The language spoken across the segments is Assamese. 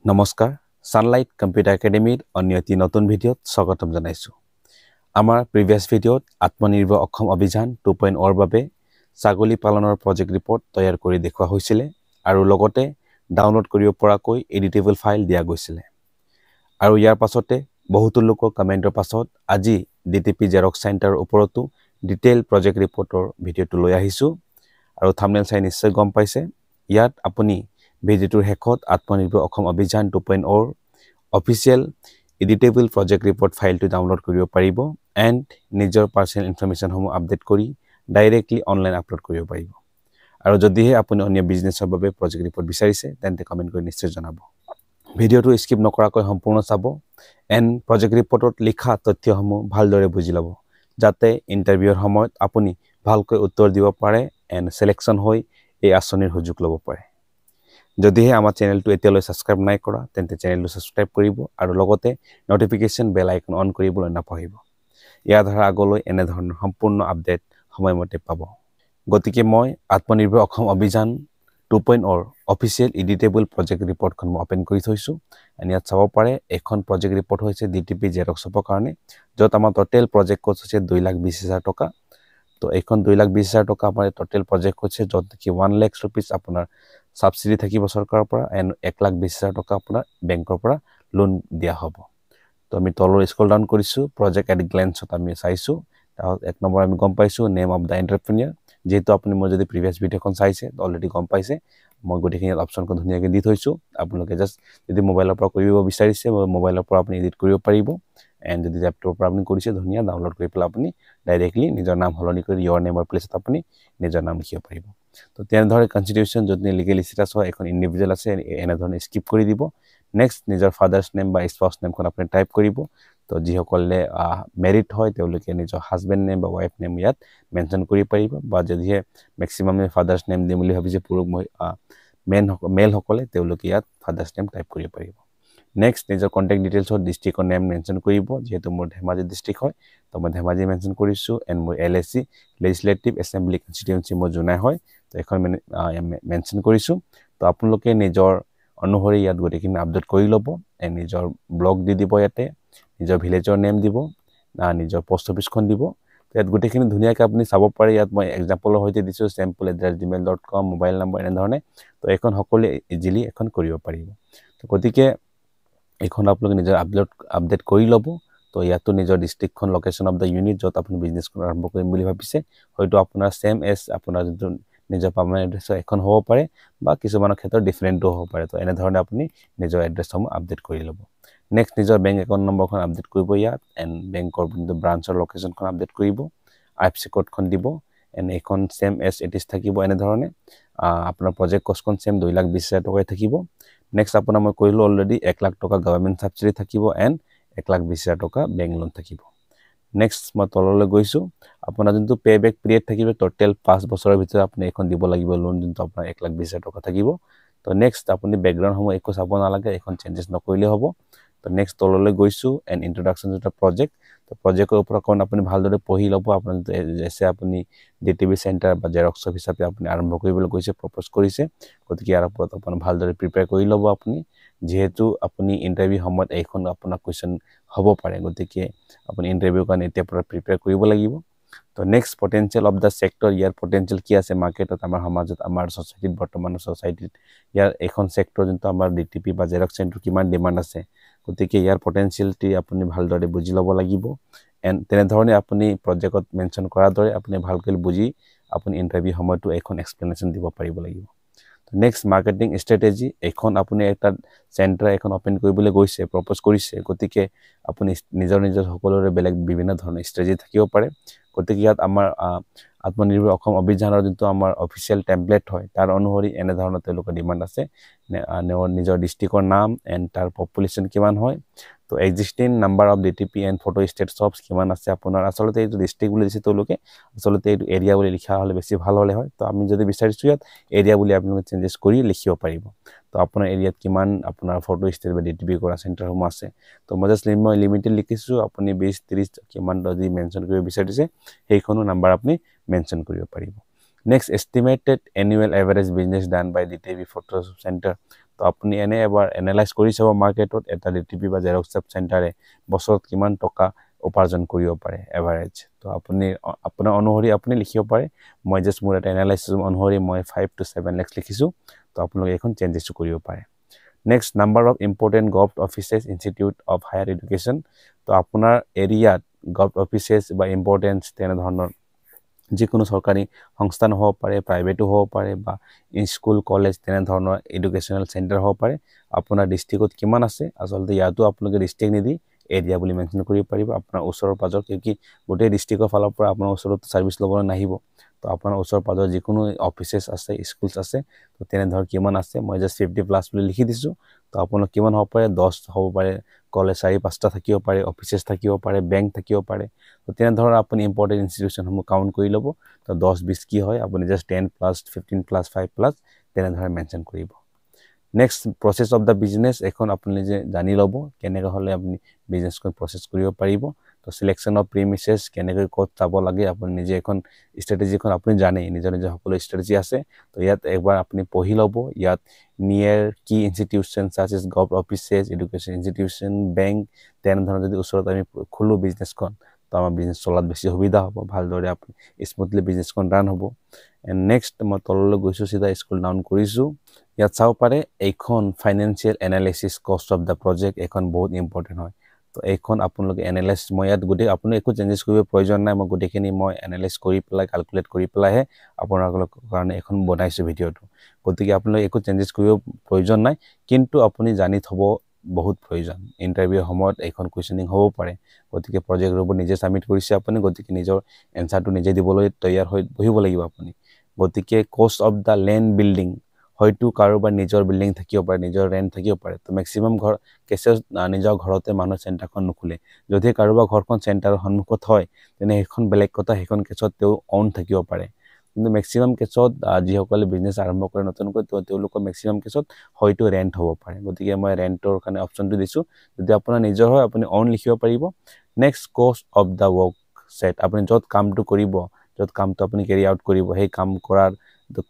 নমস্কাৰ সানলাইট কম্পিউটাৰ একাডেমীৰ অন্য এটি নতুন ভিডিঅ'ত স্বাগতম জনাইছো আমাৰ প্ৰিভিয়াছ ভিডিঅ'ত আত্মনিৰ্ভৰ অসম অভিযান 2.0 ৰ বাবে ছাগলী পালনৰ প্ৰজেক্ট ৰিপৰ্ট তৈয়াৰ কৰি দেখুৱা হৈছিল আৰু লগতে ডাউনলোড কৰিব পৰাকৈ এডিটেবল ফাইল দিয়া গৈছিল আৰু ইয়াৰ পাছতে বহুতো লোকৰ কমেন্টৰ পাছত আজি ডিটিপি জেৰক্স চেণ্টাৰৰ ওপৰতো ডিটেইল প্ৰজেক্ট ৰিপৰ্টৰ ভিডিঅ'টো লৈ আহিছো আৰু থাম্বনেল চাই নিশ্চয় গম পাইছে ইয়াত আপুনি ভিডিঅ'টোৰ শেষত আত্মনিৰ্ভৰ অসম অভিযান 2.0 ৰ অফিচিয়েল এডিটেবল প্ৰজেক্ট ৰিপৰ্ট ফাইলটো ডাউনলোড কৰিব পাৰিব এণ্ড নিজৰ পাৰ্চনেল ইনফৰমেশ্যনসমূহ আপডেট কৰি ডাইৰেক্টলি অনলাইন আপলোড কৰিব পাৰিব আৰু যদিহে আপুনি অন্য বিজনেছৰ বাবে প্ৰজেক্ট ৰিপৰ্ট বিচাৰিছে তেন্তে কমেন্ট কৰি নিশ্চয় জনাব ভিডিঅ'টো স্কিপ নকৰাকৈ সম্পূৰ্ণ চাব এণ্ড প্ৰজেক্ট ৰিপৰ্টত লিখা তথ্যসমূহ ভালদৰে বুজি ল'ব যাতে ইণ্টাৰভিউৰ সময়ত আপুনি ভালকৈ উত্তৰ দিব পাৰে এণ্ড সিলেকশ্যন হৈ এই আঁচনিৰ সুযোগ ল'ব পাৰে যদিহে আমাৰ চেনেলটো এতিয়ালৈ সাবস্ক্ৰাইব নাই কৰা তেন্তে চেনেলটো সাবস্ক্ৰাইব কৰিব আৰু লগতে নটিফিকেশন বেল আইকন অন কৰিবলৈ নাপাহৰিব ইয়াৰ দ্বাৰা আগলৈ এনে ধৰণৰ সম্পূৰ্ণ আপডেট সময়মতে পাব গতিকে মই আত্মনিৰ্ভৰ অসম অভিযান 2.0 ৰ অফিচিয়েল এডিটেবল প্ৰজেক্ট ৰিপৰ্টখন ওপেন কৰি থৈছো আৰু ইয়াত চাব পাৰে এখন প্ৰজেক্ট ৰিপৰ্ট হৈছে ডিটিপি জেৰক্সৰ কাৰণে যত আমাৰ টোটাল প্ৰজেক্ট কষ্ট হৈছে 2,20,000 টকা তো এইখন 2,20,000 টকা আমাৰ টোটাল প্ৰজেক্ট হৈছে যত কি 1 লাখ रुपीस আপোনাৰ সাবসিডি থাকিব সৰকাৰৰ পৰা এণ্ড 1,20,000 টকা আপোনাৰ বেংকৰ পৰা লোন দিয়া হ'ব তো আমি তলৰ স্ক্ৰল ডাউন কৰিছো প্ৰজেক্ট এট গ্ল্যান্সত আমি চাইছো তাত এক নম্বৰ আমি গম পাইছো নেম অফ দা এন্টাৰপ্ৰেনিয়ৰ যেহেতু আপুনি মই যদি প্ৰিভিয়াছ ভিডিঅ'খন চাইছে অলৰেডি গম পাইছে মই গতিকে অপচনখন ধুনীয়াকৈ দি থৈছো আপোনালোকে জাস্ট যদি মোবাইলৰ পৰা কৰিব বিচাৰিছে মোবাইলৰ পৰা আপুনি এডিট কৰিব পাৰিব এণ্ড যদি ল্যাপটপৰ পৰা আপুনি কৰিছে ধুনীয়া ডাউনলোড কৰি পেলাই আপুনি ডাইৰেক্টলি নিজৰ নাম হলনি কৰি ইয়ৰ নেমৰ প্লেছত আপুনি নিজৰ নাম লিখিব পাৰিব তো তেনেধৰণে কনস্টিটিউশন যদি লিগেল স্ট্যাটাস হয় এখন ইন্ডিভিজুয়াল আছে এনে ধৰণে স্কিপ কৰি দিব নেক্সট নিজৰ ফাদাৰ্স নেম বা স্পাউস নেমখন আপুনি টাইপ কৰিব তো যিসকলে মেৰিড হয় তেওঁলোকে নিজৰ হাজবেণ্ড নেম বা ওয়াইফ নেম ইয়াত মেনশন কৰিব পাৰিব বা যদিহে ম্যাক্সিমাম ফাদাৰ্স নেম দিম বুলি ভাবিছে পুৰুষ মেল সকলে তেওঁলোকে ইয়াত ফাদাৰ্স নেম টাইপ কৰিব পাৰিব নেক্সট নিজৰ কন্টাক্ট ডিটেইলছৰ ডিস্ট্ৰিক্টৰ নেম মেনশন কৰিব যেহেতু মোৰ ধেমাজি ডিস্ট্ৰিক্ট হয় তো মই ধেমাজি মেনশন কৰিছো এণ্ড মোৰ এলএসি লেজিসলেটিভ এসেম্বলি কনস্টিটিউয়েন্সি মোৰ জুনাই হয় তো এখন মেনশন কৰিছো তো আপোনালোকে নিজৰ অনুসৰি ইয়াত গতিকিনে আপডেট কৰি ল'ব এণ্ড নিজৰ ব্লগ দি দিব ইয়াতে নিজৰ ভিলেজৰ নেম দিব নিজৰ পোষ্ট অফিসখন দিব ইয়াত গতিকিনে ধুনীয়াকৈ আপুনি চাব পাৰে ইয়াত মই এক্সাম্পলৰ হৈতে দিছো sample@gmail.com মোবাইল নম্বৰ এনে ধৰণে তো এখন সকলে ইজিলি এখন কৰিব পাৰিব তো গতিকে এখন আপোনালোকে নিজৰ আপডেট কৰি ল'ব তো ইয়াতো নিজৰ ডিস্ট্ৰিক্টখন লোকেশন অফ দা ইউনিট যত আপুনি বিজনেছ আৰম্ভ কৰিম বুলি ভাবিছে হয়তো আপোনাৰ সেম এজ আপোনাৰ যিটো নিজৰ পাৰ্মানেন্ট এড্ৰেছ এখন হ'ব পাৰে বা কিছুমানৰ ক্ষেত্ৰত ডিফাৰেন্টও হ'ব পাৰে তো এনে ধৰণে আপুনি নিজৰ এড্ৰেছসমূহ আপডেট কৰি ল'ব নেক্সট নিজৰ বেংক একাউণ্ট নম্বৰখন আপডেট কৰিব ইয়াত এণ্ড বেংকৰ ব্ৰাঞ্চৰ লোকেশনখন আপডেট কৰিব আইএফএসচি কোডখন দিব এণ্ড এখন সেম এজ ইট ইজ থাকিব এনে ধৰণে আপোনাৰ প্ৰজেক্ট কষ্টখন সেম 2,20,000 টকাই থাকিব নেক্সট আপোনাৰ মই কৈলো অলৰেডি 1 লাখ টকা গভৰ্ণমেন্ট সাবসিডি থাকিব এণ্ড 1,20,000 টকা বেংক লোন থাকিব নেক্সট মই তললৈ গৈছো আপোনাৰ যোনটো পেবেক পিৰিয়ড থাকিব টোটাল 5 বছৰৰ ভিতৰত আপুনি এখন দিব লাগিব লোন যোনটো আপোনাৰ 1,20,000 টকা থাকিব তো নেক্সট আপুনি বেকগ্ৰাউণ্ড সমূহ একো চাব নালাগে এখন চেঞ্জেছ নকৰিলে হ'ব তো নেক্সট তললৈ গৈছো এণ্ড ইন্ট্ৰোডাকচন টু প্ৰজেক্ট তো প্ৰজেক্টৰ ওপৰত কোন আপুনি ভালদৰে পঢ়ি ল'ব আপুনি যেছে আপুনি ডিটিপি চেণ্টাৰ বা জেৰক্স অফিচ হিচাপে আপুনি আৰম্ভ কৰিবলৈ গৈছে প্ৰপ'জ কৰিছে গতিকে ইয়াৰ ওপৰত আপুনি ভালদৰে প্ৰিপেয়াৰ কৰি ল'ব আপুনি যেহেতু আপুনি ইন্টাৰভিউ সময়ত এইখন আপোনাক কোৱেশ্চন হ'ব পাৰে গতিকে আপুনি ইন্টাৰভিউ কাৰণে এতিয়া পৰা প্ৰিপেয়াৰ কৰিব লাগিব তো next potential of the sector year potential কি আছে মাৰ্কেটত আমাৰ সমাজত আমাৰ সোসাইটিত বৰ্তমানৰ সোসাইটিত ইয়াৰ এখন সেক্টৰ যোনটো আমাৰ ডিটিপি বা জেৰক্স চেণ্টাৰ কিমান ডিমান্ড আছে গতিকে ইয়াৰ পটেনশিয়ালিটি আপুনি ভালদৰে বুজি ল'ব লাগিব এণ্ড তেনেধৰণে আপুনি প্ৰজেক্টত মেনশন কৰাৰ দৰে আপুনি ভালকৈ বুজি আপুনি ইন্টাৰভিউ সময়টো এখন এক্সপ্লেনেশ্যন দিব পাৰিব লাগিব নেক্সট মাৰ্কেটিং ষ্ট্ৰেটেজি এখন আপুনি এটা চেণ্টাৰ এখন ওপেন কৰিবলৈ গৈছে প্ৰপ'জ কৰিছে গতিকে আপুনি নিজৰ সকলোৰে বেলেগ বিভিন্ন ধৰণৰ ষ্ট্ৰেটেজি থাকিব পাৰে গতিকে ইয়াত আমাৰ আত্মনিৰ্ভৰ অসম অভিযানৰ যোনটো আমাৰ অফিচিয়েল টেমপ্লেট হয় তাৰ অনুসৰি এনে ধৰণৰ তেওঁলোকৰ ডিমান্ড আছে নিজৰ ডিস্ট্ৰিক্টৰ নাম এণ্ড তাৰ পপুলেশ্যন কিমান হয় তো existing number of DTP and photostat shops কিমান আছে আপোনাৰ আচলতে এইটো ডিস্ট্ৰিক্ট বুলি দিছে তেওঁলোকে আচলতে এইটো এৰিয়া বুলি লিখা হ'লে বেছি ভাল হ'লে হয় তো আমি যদি বিচাৰিছো ইয়াত এৰিয়া বুলি আপোনালোকে চেঞ্জেছ কৰি লিখিব পাৰিব তো আপোনাৰ এৰিয়াত কিমান আপোনাৰ ফটো ষ্টেট বা ডিটিপি কৰা চেণ্টাৰসমূহ আছে তো মই জাষ্ট লিমিটেড লিখিছো আপুনি 20-30 কিমান যদি মেনশন কৰিব বিচাৰিছে সেইখনো নাম্বাৰ আপুনি মেনশন কৰিব পাৰিব next estimated annual average business done by DTP photo centre তো আপুনি এনে এবাৰ এনালাইজ কৰি চাব মাৰ্কেটত এটা ডিটিপি বা জেৰক্স চেণ্টাৰে বছৰত কিমান টকা উপাৰ্জন কৰিব পাৰে এভাৰেজ। তো আপুনি আপোনাৰ অনুসৰি আপুনি লিখিব পাৰে। মই জাষ্ট মোৰ এটা এনালাইচিছ অনুসৰি মই 5 to 7 লাখ লিখিছোঁ। তো আপোনালোকে এখন চেঞ্জেছ কৰিব পাৰে। Next number of important government offices institute of higher education. তো আপোনাৰ এৰিয়াত গভৰ্ণমেণ্ট অফিচেছ বা ইম্পৰ্টেণ্ট তেনেধৰণৰ যিকোনো চৰকাৰী সংস্থান হ'ব পাৰে, প্ৰাইভেটো হ'ব পাৰে বা স্কুল কলেজ তেনেধৰণৰ এডুকেশ্যনেল চেণ্টাৰ হ'ব পাৰে। আপোনাৰ ডিষ্ট্ৰিক্টত কিমান আছে, আচলতে ইয়াতো আপোনালোকে ডিষ্ট্ৰিক্ট নিদি এৰিয়া বুলি মেনশ্যন কৰিব পাৰিব। আপোনাৰ ওচৰৰ পাজৰ কি গোটেই ডিষ্ট্ৰিক্টৰ ফালৰ পৰা আপোনাৰ ওচৰত ছাৰ্ভিচ ল'বলৈ নাহিব। তো আপোনাৰ ওচৰ পাজৰ যিকোনো অফিচেছ আছে, স্কুলছ আছে, তো তেনেধৰণৰ কিমান আছে, মই জাষ্ট 50+ বুলি লিখি দিছোঁ। তো আপোনালোক কিমান হ'ব পাৰে, 10 হ'ব পাৰে, কলেজ 4-5টা থাকিব পাৰে, অফিচেছ থাকিব পাৰে, বেংক থাকিব পাৰে। তো তেনেধৰণৰ আপুনি ইম্পৰ্টেণ্ট ইনষ্টিটিউশ্যনসমূহ কাউণ্ট কৰি ল'ব। তো 10-20 কি হয়, আপুনি জাষ্ট 10+, 15+, 5+ তেনেধৰণে মেনশ্যন কৰিব। Next process of the business, এখন আপুনি নিজে জানি ল'ব কেনেকৈ হ'লে আপুনি বিজনেছখন প্ৰচেছ কৰিব পাৰিব। তো চিলেকশ্যন অফ প্ৰিমিচেছ, কেনেকৈ ক'ত যাব লাগে, আপুনি নিজে এখন ষ্ট্ৰেটেজিখন আপুনি জানেই, নিজৰ সকলো ষ্ট্ৰেটেজি আছে। তো ইয়াত একবাৰ আপুনি পঢ়ি ল'ব। ইয়াত নিয়েৰ কি institution such is government offices, education institution, bank তেনেধৰণৰ যদি ওচৰত আমি খোলোঁ বিজনেছখন, তো আমাৰ বিজনেছ চলাত বেছি সুবিধা হ'ব, ভালদৰে আপুনি স্মুথলি বিজনেছখন ৰান হ'ব। এণ্ড নেক্সট মই তললৈ গৈছোঁ, চিধা স্কুল ডাউন কৰিছোঁ। ইয়াত চাব পাৰে এইখন financial analysis cost of the project, এইখন বহুত ইম্পৰ্টেণ্ট হয়। তো এইখন আপোনালোকে এনালাইজ, মই ইয়াত গোটেই আপুনি একো চেঞ্জেছ কৰিব প্ৰয়োজন নাই। মই গোটেইখিনি মই এনালাইজ কৰি পেলাই কেলকুলেট কৰি পেলাইহে আপোনালোকৰ কাৰণে এখন বনাইছোঁ ভিডিঅ'টো। গতিকে আপোনালোকে একো চেঞ্জেছ কৰিব প্ৰয়োজন নাই, কিন্তু আপুনি জানি থ'ব বহুত প্ৰয়োজন। ইণ্টাৰভিউৰ সময়ত এইখন কুৱেশ্যনিং হ'ব পাৰে। গতিকে প্ৰজেক্ট ৰূপত নিজে ছাবমিট কৰিছে আপুনি, গতিকে নিজৰ এনচাৰটো নিজে দিবলৈ তৈয়াৰ হৈ বহিব লাগিব আপুনি। গতিকে cost of the land building, হয়তো কাৰোবাৰ নিজৰ বিল্ডিং থাকিব পাৰে, নিজৰ ৰেণ্ট থাকিব পাৰে। তো মেক্সিমাম কেচেছ নিজৰ ঘৰতে মানুহ চেণ্টাৰখন নোখোলে। যদি কাৰোবাৰ ঘৰখন চেণ্টাৰৰ সন্মুখত হয়, তেনে সেইখন বেলেগ কথা, সেইখন কেছত তেওঁ অন থাকিব পাৰে। কিন্তু মেক্সিমাম কেছত যিসকলে বিজনেছ আৰম্ভ কৰে নতুনকৈ, তেওঁলোকৰ মেক্সিমাম কেছত হয়তো ৰেণ্ট হ'ব পাৰে। গতিকে মই ৰেণ্টৰ কাৰণে অপশ্যনটো দিছোঁ। যদি আপোনাৰ নিজৰ হয় আপুনি অন লিখিব পাৰিব। Next cost of the work set, আপুনি য'ত কামটো কৰিব, য'ত কামটো আপুনি কেৰি আউট কৰিব, সেই কাম কৰাৰ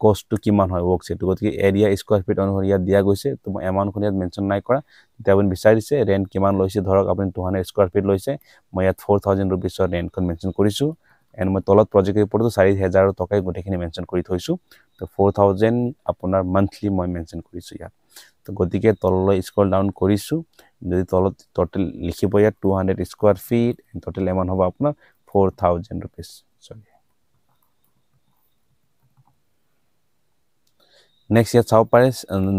কষ্টটো কিমান হয় ৱৰ্ক ছেটটো। গতিকে এৰিয়া স্কোৱাৰ ফিট অনুসৰি ইয়াত দিয়া গৈছে। তো মই এমাউণ্টখন ইয়াত মেনশ্যন নাই কৰা। তেতিয়া আপুনি বিচাৰিছে ৰেণ্ট কিমান লৈছে, ধৰক আপুনি 200 স্কোৱাৰ ফিট লৈছে, মই ইয়াত 4000 ৰুপিছৰ ৰেণ্টখন মেনশ্যন কৰিছোঁ। এণ্ড মই তলত প্ৰজেক্ট ৰিপৰ্টটো 4000 টকাই গোটেইখিনি মেনশ্যন কৰি থৈছোঁ। তো 4000 আপোনাৰ মান্থলি মই মেনশ্যন কৰিছোঁ ইয়াত। তো গতিকে তললৈ স্ক্ৰল ডাউন কৰিছোঁ। যদি তলত টোটেল লিখিব ইয়াত 200 স্কোৱাৰ ফিট, টোটেল এমাউণ্ট হ'ব আপোনাৰ 4000 ৰুপিছ। নেক্সট ইয়াত চাব পাৰে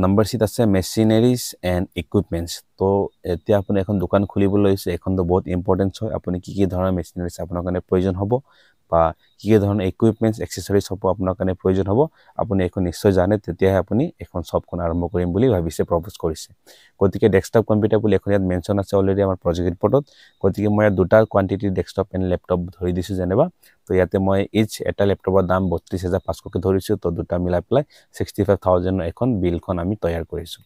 নম্বৰ চিট আছে মেচিনাৰিজ এণ্ড ইকুইপমেণ্টছ। তো এতিয়া আপুনি এখন দোকান খুলিবলৈ লৈছে, এইখনতো বহুত ইম্পৰ্টেণ্ট হয়। আপুনি কি ধৰণৰ মেচিনাৰিজ আপোনাৰ কাৰণে প্ৰয়োজন হ'ব বা কি ধৰণৰ ইকুইপমেণ্টছ এক্সেছৰিজ হ'ব আপোনাৰ কাৰণে প্ৰয়োজন হ'ব, আপুনি এখন নিশ্চয় জানে, তেতিয়াহে আপুনি এখন শ্বপখন আৰম্ভ কৰিম বুলি ভাবিছে, প্ৰপ'জ কৰিছে। গতিকে ডেস্কটপ কম্পিউটাৰ বুলি এখন ইয়াত মেনশ্যন আছে অলৰেডি আমাৰ প্ৰজেক্ট ৰিপৰ্টত। গতিকে মই ইয়াত দুটা কোৱান্টিটিৰ ডেস্কটপ এণ্ড লেপটপ ধৰি দিছোঁ যেনিবা। তো ইয়াতে মই এটা লেপটপৰ দাম 32,500কৈ ধৰিছোঁ। তো দুটা মিলাই পেলাই 65,000 এখন বিলখন আমি তৈয়াৰ কৰিছোঁ।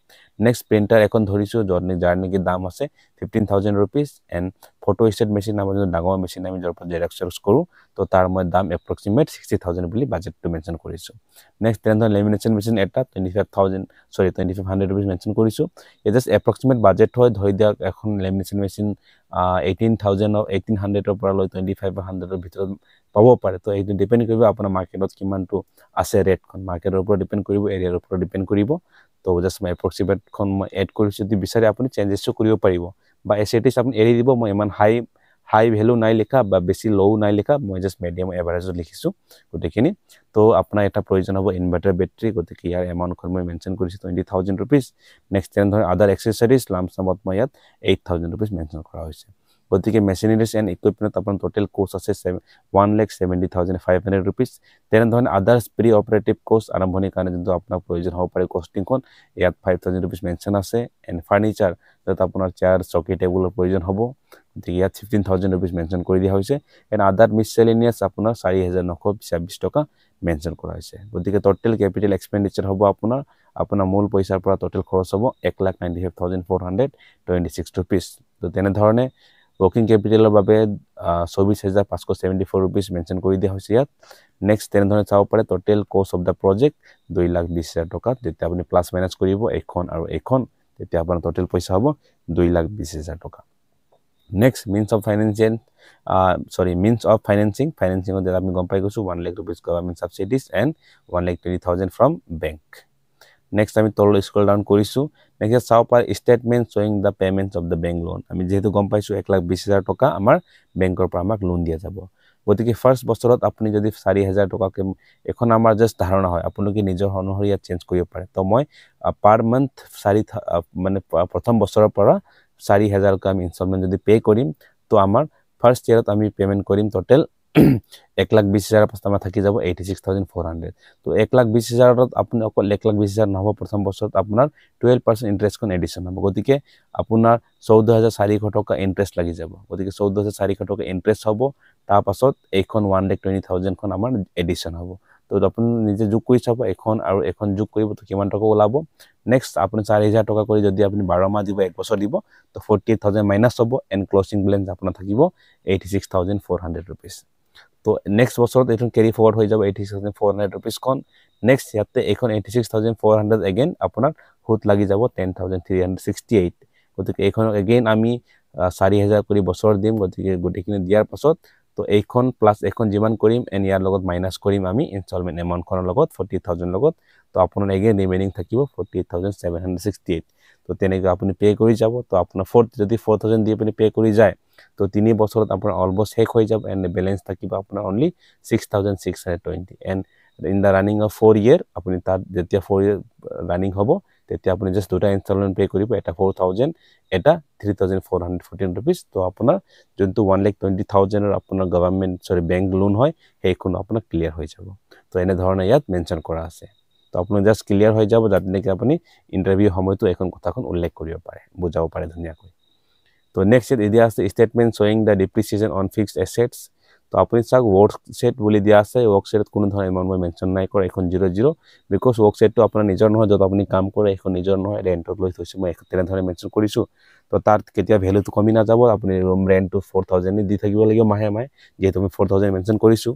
নেক্সট প্ৰিণ্টাৰ এখন ধৰিছোঁ, যাৰ নেকি দাম আছে 15,000 rupees. And photo state machine আমাৰ যোনটো ডাঙৰ মেচিন আমি য'ৰ পৰা জেৰক্স কৰোঁ, তো তাৰ মই দাম এপ্ৰক্সিমেট 60,000 বুলি বাজেটটো মেনশ্যন কৰিছোঁ। নেক্সট তেনেধৰণৰ লেমিনেশ্যন মেচিন এটা 2500 ৰুপিছ মেনশ্যন কৰিছোঁ। এই জাষ্ট এপ্ৰক্সিমেট বাজেট হয়, ধৰি দিয়ক এখন লেমিনেশ্যন মেচিন 1800ৰ পৰা লৈ 2500ৰ ভিতৰত পাব পাৰে। তো এইটো ডিপেণ্ড কৰিব আপোনাৰ মাৰ্কেটত কিমানটো আছে ৰেটখন, মাৰ্কেটৰ ওপৰত ডিপেণ্ড কৰিব, এৰিয়াৰ ওপৰত ডিপেণ্ড কৰিব। তো জাষ্ট মই এপ্ৰক্সিমেটখন মই এড কৰিছোঁ। যদি বিচাৰে আপুনি চেঞ্জেছো কৰিব পাৰিব বা এছ আপুনি এৰি দিব। মই ইমান হাই ভেলু নাই লিখা বা বেছি লও নাই লিখা, মই জাষ্ট মিডিয়াম এভাৰেজত লিখিছোঁ গোটেইখিনি। তো আপোনাৰ এটা প্ৰয়োজন হ'ব ইনভাৰ্টাৰ বেটাৰী, গতিকে ইয়াৰ এমাউণ্টখন মই মেনশ্যন কৰিছোঁ 20,000 ৰুপিছ। নেক্সট তেনেধৰণৰ আদাৰ এক্সেছৰিজ লামচামত মই ইয়াত 8,000 ৰুপিছ মেনশ্যন কৰা হৈছে। গতিকে মেচিনাৰিজ এণ্ড ইকুইপমেণ্ট আপোনাৰ টোটেল কষ্ট আছে 1,70,500 ৰুপিছ। তেনেধৰণে আদাৰ্ছ প্ৰি অপাৰেটিভ কষ্ট আৰম্ভণিৰ কাৰণে যোনটো আপোনাৰ প্ৰয়োজন হ'ব পাৰে কষ্টিংখন, ইয়াত 5,000 ৰুপিছ মেনশ্যন আছে। এণ্ড ফাৰ্নিচাৰ, য'ত আপোনাৰ চেয়াৰ চকী টেবুলৰ প্ৰয়োজন হ'ব, গতিকে ইয়াত 15,000 ৰুপিছ মেনশ্যন কৰি দিয়া হৈছে। এণ্ড আদাৰ মিছচেলেনিয়াছ আপোনাৰ 4,926 টকা মেনশ্যন কৰা হৈছে। গতিকে টোটেল কেপিটেল এক্সপেণ্ডিচাৰ হ'ব আপোনাৰ মূল পইচাৰ পৰা টোটেল খৰচ হ'ব 1,95,426 ৰুপিছ। তো তেনেধৰণে वर्किंग कैपिटल বাবে 24574 रुपीस मेंशन কৰি দিয়া হৈছে ইয়াত নেক্সট তেনে ধৰণে চাব পাৰে total cost of the project 2,20,000 টকা যেতিয়া আপুনি প্লাস মাইনাস কৰিব এখন আৰু এখন তেতিয়া আপোনাৰ টোটাল পইচা হ'ব 2,20,000 টকা next means of financing means of financing that আমি গম পাই গৈছো 1 lakh rupees government subsidies and 1,20,000 from bank next আমি তল স্ক্ৰল ডাউন কৰিছো next চাও পাৰ statement showing the payments of the bank loan আমি যেহেতু গম পাইছো 1,20,000 টকা আমাৰ বেংকৰ পৰা আমাক লোন দিয়া যাব গতিকে ফাৰ্স্ট বছৰত আপুনি যদি 4,000 টকাকে এখন আমাৰ জাস্ট ধাৰণা হয় আপোনালোকে নিজৰ অনুসৰি ইয়াত চেঞ্জ কৰিব পাৰে তো মই পাৰ মান্থ 4 মানে প্ৰথম বছৰৰ পৰা 4,000 কা আমি ইনস্টলমেন্ট যদি পে কৰিম তো আমাৰ ফাৰ্স্ট ইয়াৰত আমি পেমেন্ট কৰিম টোটাল 1,20,000 পাছতামা থাকি যাব 86,400 তো 1,20,000 ত আপুনি অকল 1,20,000 নহব প্ৰথম বছৰত আপোনাৰ 12% ইন্টাৰেষ্ট কোন এডিশন হ'ব গতিকে আপোনাৰ 14,400 টকা ইন্টাৰেষ্ট লাগি যাব গতিকে 14,400 টকা ইন্টাৰেষ্ট হ'ব তাৰ পাছত এইখন 1,20,000 খন আমাৰ এডিশন হ'ব তো আপুনি নিজে যোগ কৰি চাব এখন আৰু এখন যোগ কৰিব তো কিমান টকা ওলাব নেক্সট আপুনি 4,000 টকা কৰি যদি আপুনি 12 মাহ দিব এক বছৰ দিব তো 48,000 মাইনাস হ'ব এন্ড ক্লোজিং ব্যালেন্স আপোনাৰ থাকিব 86,400 रुपीस তো নেক্সট বছৰত এইটো ক্যাৰি ফৰৱাৰ্ড হৈ যাব 86,400 रुपीस কোন নেক্সট ইয়াতে এখন 86,400 अगेन আপোনাৰ হুত লাগি যাব 10,368 গতিকে এখন अगेन আমি 4,000 কৰি বছৰ দিম গতিকে গটিকিনে দিয়াৰ পাছত তো এইখন প্লাস এখন যিমান কৰিম এন ইয়াৰ লগত মাইনাস কৰিম আমি ইনস্টলমেন্ট এমাউন্ট খনৰ লগত 40,000 লগত তো আপোনাৰ अगेन ৰিমেইনিং থাকিব 48,768 তো তেনেকৈ আপুনি পে কৰি যাব তো আপোনাৰ 4,000 দি আপুনি পে কৰি যায় তো 3 বছৰত আপোনাৰ অলমোস্ট শেষ হৈ যাব এন্ড ব্যালেন্স থাকিব আপোনাৰ only 6,620 and in the running of 4 year আপুনি তাত যেতিয়া 4 ইয়াৰ ৰানিং হ'ব তেতিয়া আপুনি জাস্ট দুটা ইনস্টলমেন্ট পে কৰিব এটা 4,000 এটা 3,414 रुपीस তো আপোনাৰ যোনটো 1,20,000 এৰ আপোনাৰ গভৰ্নমেন্ট বেংক লোন হয় সেইখন আপোনাৰ ক্লিয়াৰ হৈ যাব তো এনে ধৰণে ইয়াত মেনশন কৰা আছে তো আপুনি জাস্ট ক্লিয়াৰ হৈ যাব যাতে নেকি আপুনি ইন্টাৰভিউ সময়টো এখন কথাখন উল্লেখ কৰিব পাৰে বুজাব পাৰে ধুনিয়াকৈ তো নেক্সট এৰিয়া আছে statement showing the depreciation on fixed assets তো আপুনি চাক ওয়ার্ক সেট বুলি দিয়া আছে ওয়ার্ক সেটত কোনো ধৰণৰ এমাউন্ট মই মেনশন নাই কৰা এখন 00 বিকজ ওয়াৰ্ক সেটটো আপোনাৰ নিজৰ নহয় যত আপুনি কাম কৰে এখন নিজৰ নহয় ৰেন্টত লৈ থৈছে মই তেনে ধৰণে মেনশন কৰিছো তো তাৰ কেতিয়া ভ্যালুটো কমি না যাব আপুনি ৰুম ৰেন্টটো 4,000 দি থাকিব লাগিব মাহে মাহে যেহেতু আমি 4,000 মেনশন কৰিছো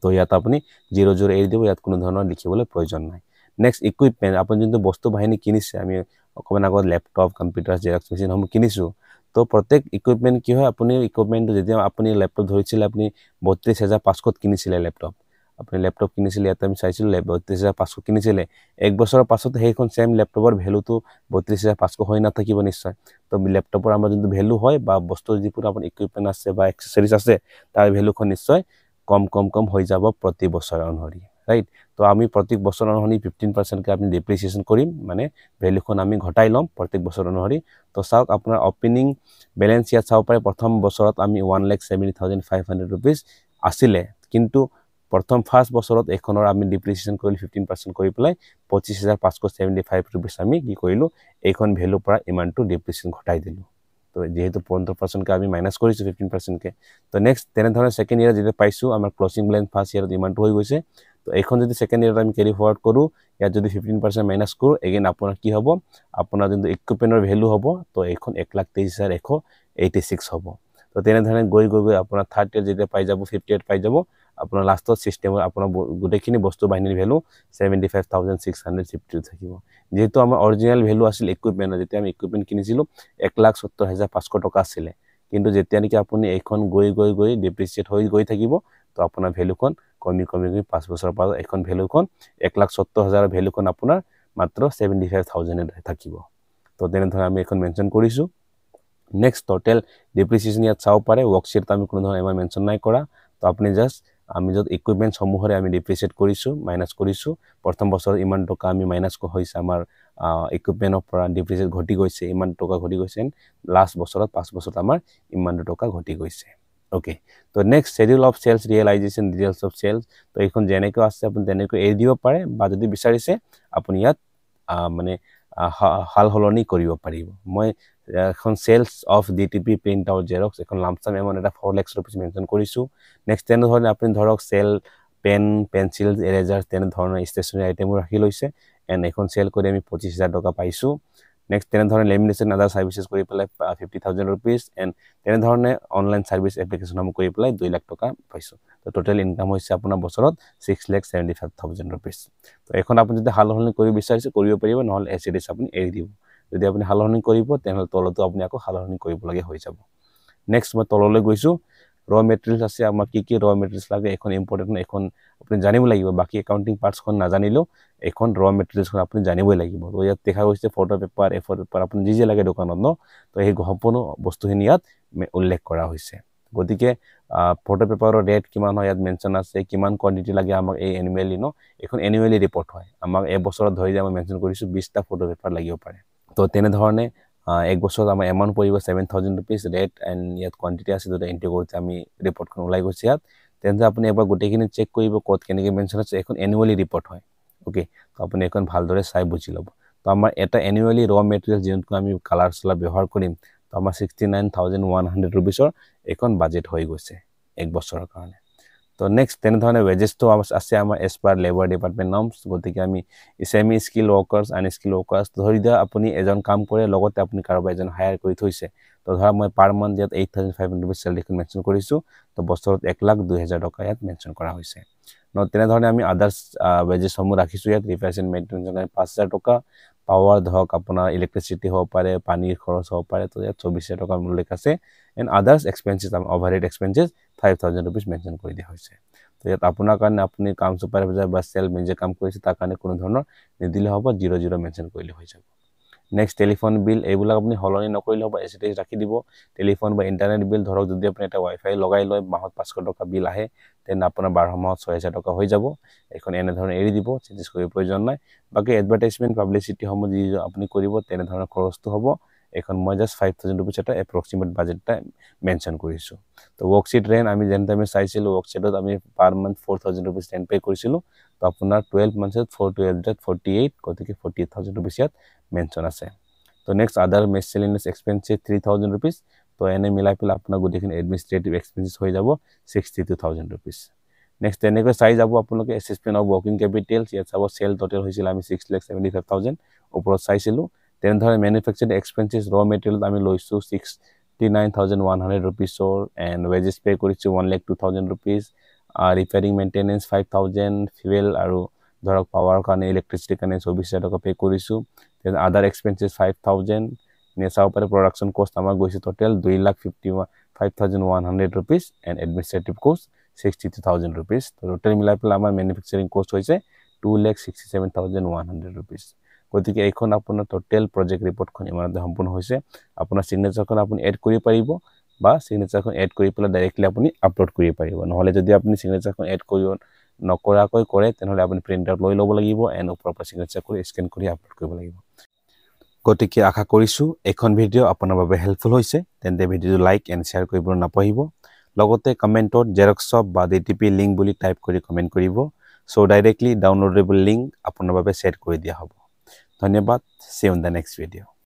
তো ইয়াত আপুনি 00 এৰি দিব ইয়াত কোনো ধৰণৰ লিখিবলৈ প্ৰয়োজন নাই নেক্সট ইকুইপমেন্ট আপুনি যোনটো বস্তু বাহিনী কিনিছে আমি অকমান আগত ল্যাপটপ কম্পিউটাৰ জেৰক্স মেচিন হম কিনিছো তো প্ৰত্যেক ইকুইপমেন্ট কি হয় আপুনি ইকুইপমেন্ট যেতিয়া আপুনি ল্যাপটপ ধৰিছিল আপুনি 32,500 কিনিছিলে ল্যাপটপ আপুনি ল্যাপটপ কিনিছিলে ইয়াত আমি চাইছিল 32,500 কিনিছিলে এক বছৰৰ পাছত সেইখন সেম ল্যাপটপৰ ভ্যালুটো 32,500 হৈ না থাকিব নিশ্চয় তো ল্যাপটপৰ আমাৰ যোনটো ভ্যালু হয় বা বস্তুৰ যিপুৰ আপুনি ইকুইপমেন্ট আছে বা এক্সেসৰিজ আছে তাৰ ভ্যালুখন নিশ্চয় কম হৈ যাব প্ৰতি বছৰ অনুসৰি ৰাইট তো আমি প্ৰত্যেক বছৰ অনুসৰি 15% কে আমি ডেপ্ৰিসিয়েশন কৰিম মানে ভ্যালুখন আমি ঘটাই লম প্ৰত্যেক বছৰ অনুসৰি তো চাওক আপোনাৰ ওপেনিং ব্যালেন্স ইয়াত চাও পায় প্ৰথম বছৰত আমি 1,70,500 रुपीस আছিলে কিন্তু প্ৰথম ফাৰ্স্ট বছৰত এখনৰ আমি ডেপ্ৰিসিয়েশন কৰিল 15% কৰি পেলাই 25,575 रुपीस আমি কি কৰিলো এইখন ভ্যালু পৰা ইমানটো ডেপ্ৰিসিয়েশন ঘটাই দিলো তো যেহেতু 15% কে আমি মাইনাস কৰিছো 15% কে তো নেক্সট তেনে ধৰণে সেকেন্ড ইয়াৰ যেটা পাইছো আমাৰ ক্লোজিং ব্যালেন্স ফাৰ্স্ট ইয়াৰত ইমানটো হৈ গৈছে তো এখন যদি সেকেন্ড ইয়াৰত আমি ক্যাৰি ফৰৱাৰ্ড কৰো ইয়াত যদি 15% মাইনাস কৰো अगेन আপোনাৰ কি হ'ব আপোনাৰ যোনটো ইকুইপমেন্টৰ ভ্যালু হ'ব তো এখন 1,23,186 হ'ব তো তেনে ধৰণে গৈ আপোনাৰ থাৰ্ড ইয়াৰ যেটা পাই যাব 58 পাই যাব আপোনাৰ লাষ্টৰ সিস্টেমৰ আপোনাৰ গুটেখিনি বস্তু বাহিনীৰ ভ্যালু 75,652 থাকিব যেহেতু আমাৰ অৰিজিনাল ভ্যালু আছিল ইকুইপমেন্ট যেতিয়া আমি ইকুইপমেন্ট কিনিছিলো 1,70,500 টকা আছিল কিন্তু যেতিয়া নেকি আপুনি এখন গৈ ডেপ্ৰিসিয়েট হৈ গৈ থাকিব তো আপোনাৰ ভ্যালুখন কমি 5 বছৰৰ পাছত এখন ভ্যালুখন 1,70,000 ভ্যালুখন আপোনাৰ মাত্ৰ 75,000 এ থাকিব তো তেনে ধৰণে আমি এখন মেনশন কৰিছো নেক্সট টোটাল ডেপ্ৰিসিয়েশন ইয়াত চাও পাৰে ওয়াৰ্কশিট আমি কোনো ধৰণৰ এমাউন্ট মেনশন নাই কৰা তো আপুনি জাস্ট আমি যত ইকুইপমেন্ট সমূহৰে আমি ডেপ্ৰিসিয়েট কৰিছো মাইনাস কৰিছো প্ৰথম বছৰ ইমান টকা আমি মাইনাস হৈছে আমাৰ ইকুইপমেন্টৰ পৰা ডেপ্ৰিসিয়েট ঘটি গৈছে ইমান টকা ঘটি গৈছে লাষ্ট বছৰত 5 বছৰত আমাৰ ইমান টকা ঘটি গৈছে ওকে তো next schedule of sales realization details of sales তো এইখন যেনেকৈ আছে আপুনি তেনেকৈ এৰি দিব পাৰে বা যদি বিচাৰিছে আপুনি ইয়াত মানে হাল হলনি কৰিব পাৰিব মই এখন sales of DTP print out xerox এখন লামসাম এমাউন্ট এটা 4 লাখ रुपीस মেনশন কৰিছো নেক্সট তেনে ধৰণে আপুনি ধৰক সেল পেন পেন্সিল এৰেজাৰ তেনে ধৰণৰ ষ্টেচনাৰী আইটেম ৰাখি লৈছে এন্ড এখন সেল কৰি আমি 25,000 টকা পাইছো নেক্সট তেনেধৰণে লেমিনেশ্যন আদাৰ সাৰ্ভিসেছ কৰি পেলাই 50,000 rupees এণ্ড তেনেধৰণে অনলাইন সাৰ্ভিস এপ্লিকেশ্যনসমূহ কৰি পেলাই 2 লাখ টকা পাইছো তো টোটাল ইনকাম হৈছে আপোনাৰ বছৰত 6,75,000 rupees তো এখন আপুনি যদি হালহলনি কৰি বিচাৰিছে কৰিব পাৰিব নহলে এসিডিছ আপুনি এৰি দিব যদি আপুনি হালহলনি কৰিব তেনেহলে তলতো আপুনি আকৌ হালহলনি কৰিব লাগে হৈ যাব নেক্সট মই তললৈ গৈছো ৰ মেটেৰিয়েলছ আছে আমাৰ কি ৰ মেটেৰিয়েলছ লাগে এখন ইম্পৰ্টেন্ট এখন আপুনি জানিব লাগিব বাকি একাউন্টিং পাৰ্টছখন নাজানিলেও এখন ৰ মেটেৰিয়েলছখন আপুনি জানিবই লাগিব তো ইয়াত দেখা গৈছে ফটো পেপাৰ এফৰ পেপাৰ আপুনি যি লাগে দোকানত ন তো এই সম্পূৰ্ণ বস্তুখিনি ইয়াত উল্লেখ কৰা হৈছে গতিকে ফটো পেপাৰৰ ৰেট কিমান হয় ইয়াত মেনশন আছে কিমান কোৱান্টিটি লাগে আমাক এই এনুৱেলি ন এখন এনুৱেলি ৰিপৰ্ট হয় আমাক এক বছৰত ধৰি মই মেনশন কৰিছো 20টা ফটো পেপাৰ লাগিব পাৰে তো তেনে ধৰণে এক বছৰত আমাৰ এমাউন্ট পৰিব 7,000 rupees ৰেট এণ্ড ইয়াত কোৱান্টিটি আছে যদি এন্ট্ৰি কৰোতে আমি ৰিপৰ্টখন ওলাই গৈছে ইয়াত তেন্তে আপুনি এবাৰ গোটেইখিনি চেক কৰিব ক'ত কেনেকৈ মেনশন আছে এখন এনুৱেলি ৰিপৰ্ট হয় ওকে তো আপুনি এখন ভালদৰে চাই বুজি ল'ব তো আমাৰ এটা এনুৱেলি ৰ মেটেৰিয়েল যেনকৈ আমি কালাৰ চলা ব্যৱহাৰ কৰিম তো আমাৰ 69,100 rupeesৰ এখন বাজেট হৈ গৈছে এক বছৰৰ কাৰণে তো নেক্সট তেনেধৰণে ওয়েজেছ তো আছে আমাৰ এছ পাৰ লেবাৰ ডিপাৰ্টমেন্ট নৰ্মছ গতিকে আমি সেমি স্কিল ওয়াৰ্কাৰ্স আনস্কিল ওয়াৰ্কাৰ্স ধৰি দিয়া আপুনি এজন কাম কৰে লগতে আপুনি কাৰোবাৰ এজন হায়াৰ কৰি থৈছে তো ধৰা মই পাৰ মান্থ ইয়াত 8,500 rupees স্যালাৰি মেনশন কৰিছো তো বছৰত 1,02,000 টকা ইয়াত মেনশন কৰা হৈছে ন তেনেধৰণে আমি আদাৰ্স ওয়েজেছ সমূহ ৰাখিছো ইয়াত ৰিপেয়াৰছ এণ্ড মেইনটেনেন্সৰ কাৰণে 5,000 টকা পাৱাৰ ধৰক আপোনাৰ ইলেক্ট্ৰিচিটি হ'ব পাৰে পানীৰ খৰচ হ'ব পাৰে তো ইয়াত 24,000 টকা উল্লেখ আছে এণ্ড আদাৰ্স এক্সপেন্সেছ ওভাৰহেড এক্সপেন্সেছ 5,000 rupees মেনশন কৰি দিয়া হৈছে তো ইয়াত আপোনাৰ কাৰণে আপুনি কাম সুপাৰভাইজাৰ বা সেল মেনেজাৰ কাম কৰিছে তাৰ কাৰণে কোনো ধৰণৰ নিদিলে হ'ব 00 মেনশন কৰিলে হৈ যাব নেক্সট টেলিফোন বিল এইবিলাক আপুনি হলনি নকৰিলে হ'ব এসিডিছ ৰাখি দিব টেলিফোন বা ইন্টাৰনেট বিল ধৰক যদি আপুনি এটা ওয়াইফাই লগাই লয় মাহত 500 টকা বিল আহে তেন আপোনাৰ 12 মাহত 6,000 টকা হৈ যাব এখন এনে ধৰণে এৰি দিব চেঞ্জেছ কৰিব প্ৰয়োজন নাই বাকি এডভাৰটাইজমেন্ট পাবলিসিটি সমূহ যি আপুনি কৰিব তেনে ধৰণৰ খৰচটো হ'ব এখন মই জাস্ট 5,000 rupees এটা এপ্ৰক্সিমেট বাজেটটা মেনশন কৰিছো তো ওয়াৰ্কশিট ৰেন্ট আমি যেনতে আমি চাইছিলো ওয়াৰ্কশিটত আমি per month 4,000 rupees rent pay কৰিছিলো তো আপোনাৰ 12 মান্থত 4 to 48 গতিকে 48,000 rupees ইয়াত মেনশন আছে তো নেক্সট আদাৰ মিসেলেনিয়াস এক্সপেন্সেছ 3,000 rupees তো এনে মিলাই পেলাই আপোনাৰ গোটেইখিনি এডমিনিষ্ট্ৰেটিভ এক্সপেন্সেছ হৈ যাব 62,000 rupees নেক্সট তেনেকৈ চাই যাব আপোনালোকে এসেসমেন্ট অফ ওয়ার্কিং ক্যাপিটাল ইয়াত চাব সেল টোটাল হৈছিল আমি 6,75,000 ওপৰত চাইছিলো তেনেধৰণে ম্যানুফ্যাকচাৰিং এক্সপেন্সেছ ৰ মেটেৰিয়েল আমি লৈছো 69,100 rupees and wages pay কৰিছো 1,02,000 rupees repairing maintenance 5,000 fuel আৰু ধৰক পাৱাৰ কাৰণে ইলেক্ট্ৰিচিটি কাৰণে 24,000 টকা পে কৰিছো then other expenses 5,000 নেসা উপৰে production cost আমাৰ গৈছে total 2,55,100 rupees and administrative cost 62,000 rupees total মিলাই পেলাই আমাৰ manufacturing cost হৈছে 2,67,100 rupees গতিকে এইখন আপোনাৰ টোটাল প্ৰজেক্ট ৰিপৰ্টখন ইমানতে সম্পূৰ্ণ হৈছে আপোনাৰ সিগনেচাৰখন আপুনি এড কৰিব পাৰিব বা সিগনেচাৰখন এড কৰি পেলাই ডাইৰেক্টলি আপুনি আপলোড কৰিব পাৰিব নহলে যদি আপুনি সিগনেচাৰখন এড কৰিব নকৰাকৈ কৰে তেনেহলে আপুনি প্ৰিন্ট আউট লৈ ল'ব লাগিব এণ্ড ওপৰৰ পৰা সিগনেচাৰ কৰি স্ক্যান কৰি আপলোড কৰিব লাগিব গতিকে আশা কৰিছো এখন ভিডিও আপোনাৰ বাবে হেল্পফুল হৈছে তেন্তে ভিডিওটো লাইক এণ্ড শেয়াৰ কৰিব নাপাহৰিব লগতে কমেন্টত জেৰক্স শপ বা ডিটিপি লিংক বুলি টাইপ কৰি কমেন্ট কৰিব সো ডাইৰেক্টলি ডাউনলোডেবল লিংক আপোনাৰ বাবে সেট কৰি দিয়া হ'ব ধন্যবাদ see you in the next video